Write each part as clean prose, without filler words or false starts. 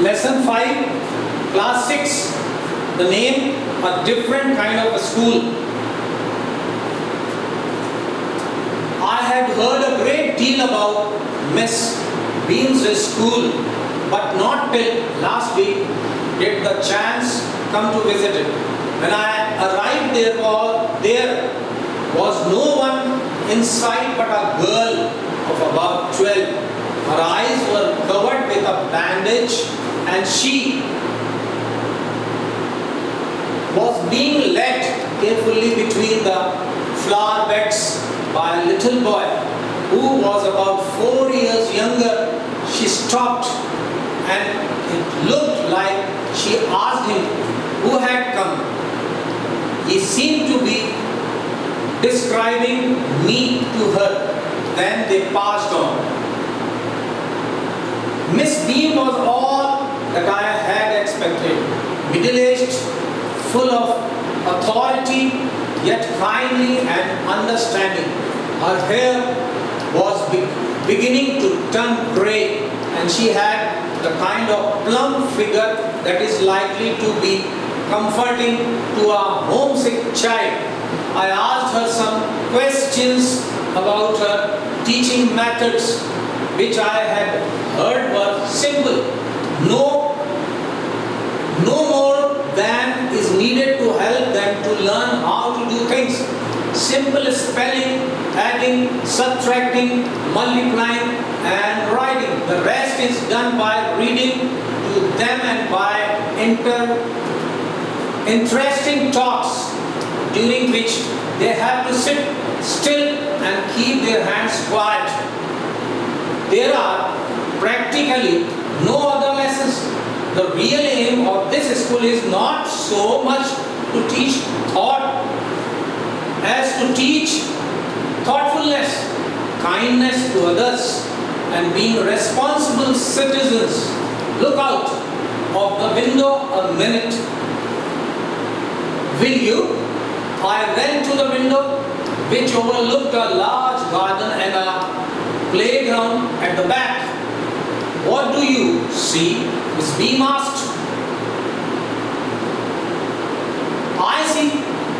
Lesson 5, Class 6. The name, a different kind of a school. I had heard a great deal about Miss Beam's school, but not till last week did the chance come to visit it. When I arrived there was no one inside but a girl of about 12. Her eyes were covered with a bandage and she was being led carefully between the flower beds by a little boy who was about 4 years younger. She stopped and it looked like she asked him who had come. He seemed to be describing me to her. Then they passed on. Miss Beam was all that I had expected. Middle-aged, full of authority, yet kindly and understanding. Her hair was beginning to turn grey, and she had the kind of plump figure that is likely to be comforting to a homesick child. I asked her some questions about her teaching methods, which I had heard were simple. No more than is needed to help them to learn how to do things. Simple spelling, adding, subtracting, multiplying and writing. The rest is done by reading to them and by interesting talks during which they have to sit still and keep their hands quiet. There are practically no other lessons. The real aim of this school is not so much to teach thought as to teach thoughtfulness, kindness to others, and being responsible citizens. Look out of the window a minute. Will you? I went to the window, which overlooked a large garden and a playground at the back. What do you see? Miss Beam asked.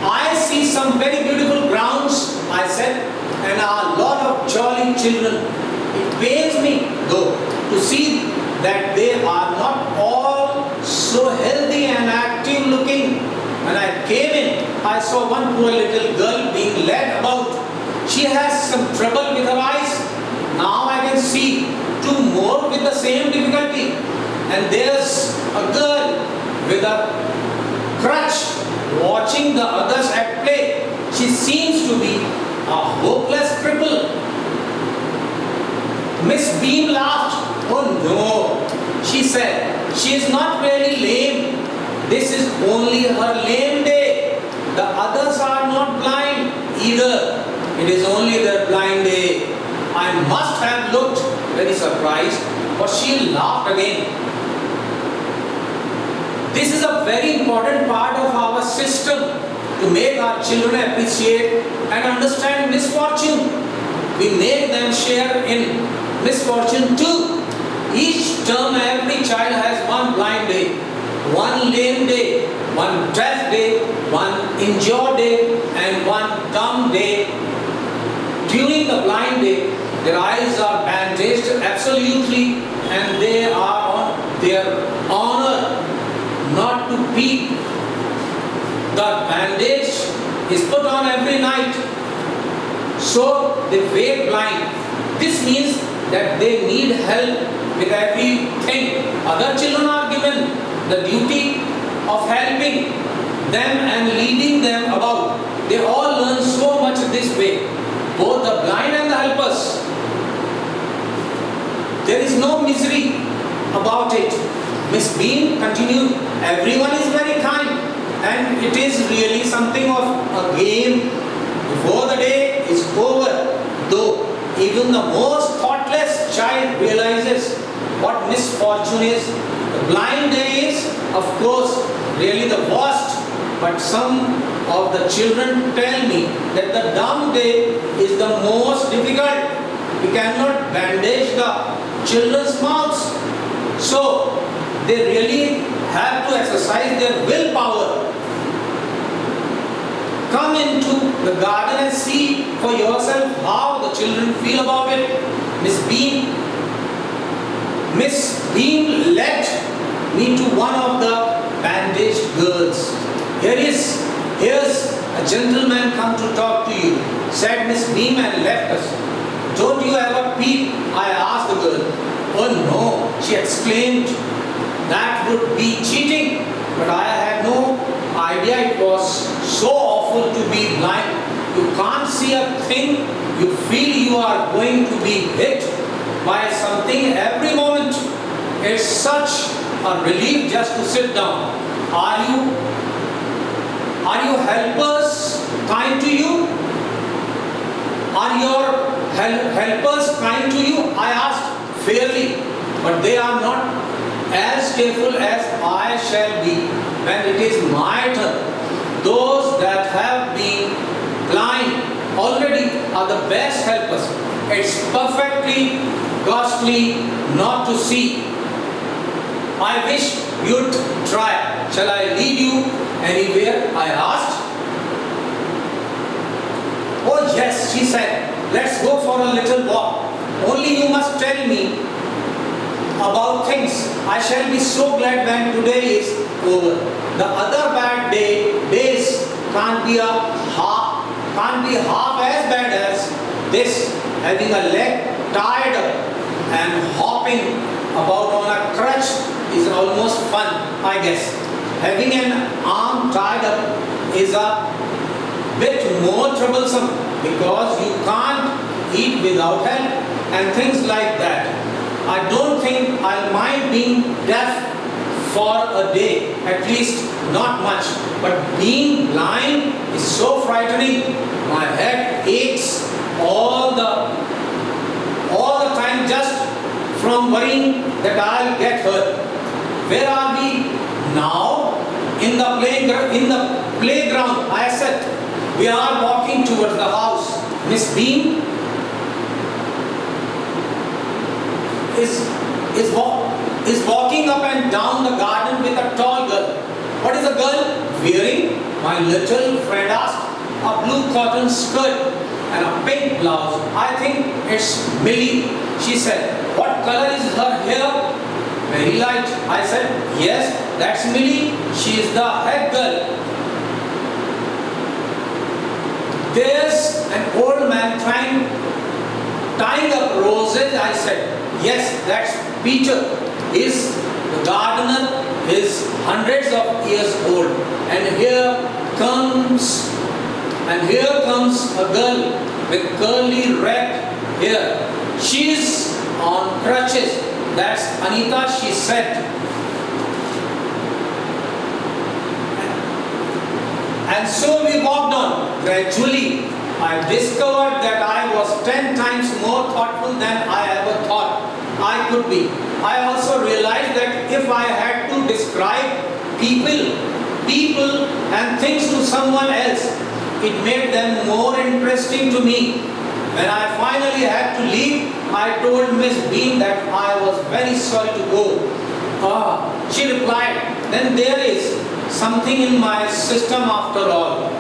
I see some very beautiful grounds, I said, and a lot of jolly children. It pains me, though, to see that they are not all so healthy and active looking. When I came in, I saw one poor little girl being led about. She has some trouble with her eyes. Now I can see 2 more with the same difficulty. And there's a girl with a crutch watching the others at play. She seems to be a hopeless cripple. Miss Beam laughed. Oh no, she said, she is not really lame. This is only her lame day. The others are not blind either. It is only their blind day. I must have looked very surprised, but she laughed again. This is a very important part of our system to make our children appreciate and understand misfortune. We make them share in misfortune too. Each term, every child has one blind day, one lame day, one deaf day, one injured day, and one dumb day. During the blind day, their eyes are bandaged absolutely, and they are on their honor not to peep. The bandage is put on every night, so they wake blind. This means that they need help with everything. Other children are given the duty of helping them and leading them about. They all learn so much this way, both the blind and the helpers. There is no misery about it. Miss Beam continued, everyone is very kind, and it is really something of a game before the day is over, though even the most thoughtless child realizes what misfortune is. The blind day is, of course, really the worst, but some of the children tell me that the dumb day is the most difficult. We cannot bandage the children's mouths. So, they really have to exercise their willpower. Come into the garden and see for yourself how the children feel about it. Miss Beam led me to one of the bandaged girls. Here's a gentleman come to talk to you, said Miss Beam and left us. Don't you ever peep? I asked the girl. Oh no, she exclaimed. That would be cheating. But I had no idea it was so awful to be blind. You can't see a thing. You feel you are going to be hit by something every moment. It's such a relief just to sit down. Are you helpers kind to you? Are your helpers kind to you? I asked fairly, but they are not as careful as I shall be when it is my turn. Those that have been blind already are the best helpers. It's perfectly costly not to see. I wish you'd try. Shall I lead you anywhere? I asked. Oh yes, she said. Let's go for a little walk. Only you must tell me about things. I shall be so glad when today is over. The other bad days can't be half as bad as this. Having a leg tied up and hopping about on a crutch is almost fun, I guess. Having an arm tied up is a bit more troublesome because you can't eat without help and things like that. I don't think I'll mind being deaf for a day, at least not much. But being blind is so frightening. My head aches all the time just from worrying that I'll get hurt. Where are we now? In the playground, I said. We are walking towards the house. Miss Beam is walking up and down the garden with a tall girl. What is the girl wearing? My little friend asked. A blue cotton skirt and a pink blouse. I think it's Millie, she said. What color is her hair? Very light. I said, yes, that's Millie. She is the head girl. There's an old man tying up roses. I said, yes, that's Peter. He's the gardener. He's hundreds of years old. And here comes a girl with curly red hair. She's on crutches. That's Anita, she said. And so we walked on. Gradually, I discovered that I was 10 times more thoughtful than I ever thought I could be. I also realized that if I had to describe people and things to someone else, it made them more interesting to me. When I finally had to leave, I told Miss Beam that I was very sorry to go. She replied, then there is something in my system after all.